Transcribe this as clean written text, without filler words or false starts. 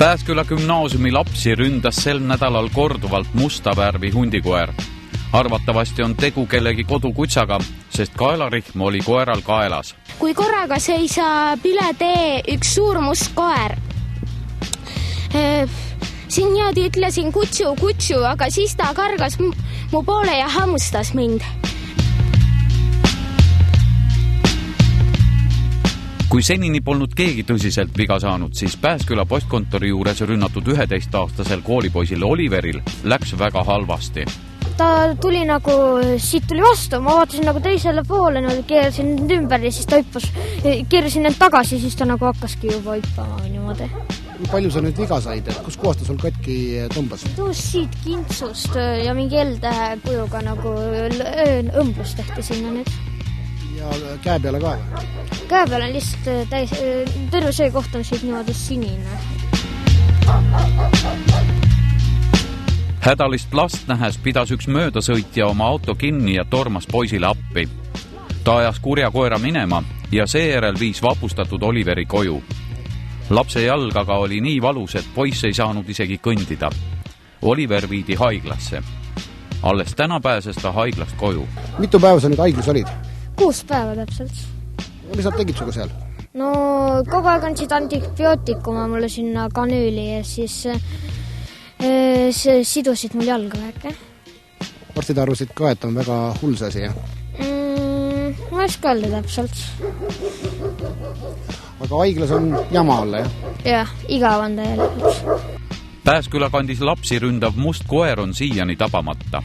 Pääsküla gümnaasiumi lapsi ründas sel nädalal korduvalt musta värvi hundikoer. Arvatavasti on tegu kellegi kodukutsaga, sest kaelarihm oli koeral kaelas. Kui korraga seisab üle tee üks suur must koer. Siin niimoodi ütlesin kutsu, aga siis ta kargas mu poole ja hammustas mind. Kui senini polnud keegi tõsiselt viga saanud, siis Pääsküla postkontori juures rünnatud 11-aastasel koolipoisil Oliveril läks väga halvasti. Ta tuli nagu, siit tuli vastu, ma vaatasin nagu teisele poole, keerasin ümber ja siis ta hüppas, keerasin end tagasi, siis ta nagu hakkaski juba hüppama niimoodi. Palju sa nüüd viga said, kus kohas ta sul katki tõmbas? Siit kintsust ja mingi L-tähe kujuga nagu õmblus tehti sinna nüüd. Ja käe peale ka? Käe peale on lihtsalt terve see koht on siit niimoodi sinine. Hädalist last nähes pidas üks möödasõitja oma auto kinni ja tormas poisile appi. Ta ajas kurja koera minema ja seejärel viis vapustatud Oliveri koju. Lapse jalg aga oli nii valus, et poiss ei saanud isegi kõndida. Oliver viidi haiglasse. Alles täna pääses ta haiglast koju. Mitu päeva sa nüüd haiglas olid? 6 päeva täpselt. Mis nad tegid suga seal? No kogu aeg andsid antibiootikuma mulle sinna kanüüli ja siis sidusid mul jalga väike. Arstid arvasid ka, et on väga hull see asi, jah? Ma ei oska öelda täpselt. Aga haiglas on jama olla, jah? Jah, igav on ta jälle. Pääsküla kandis lapsi ründav must koer on siiani tabamata.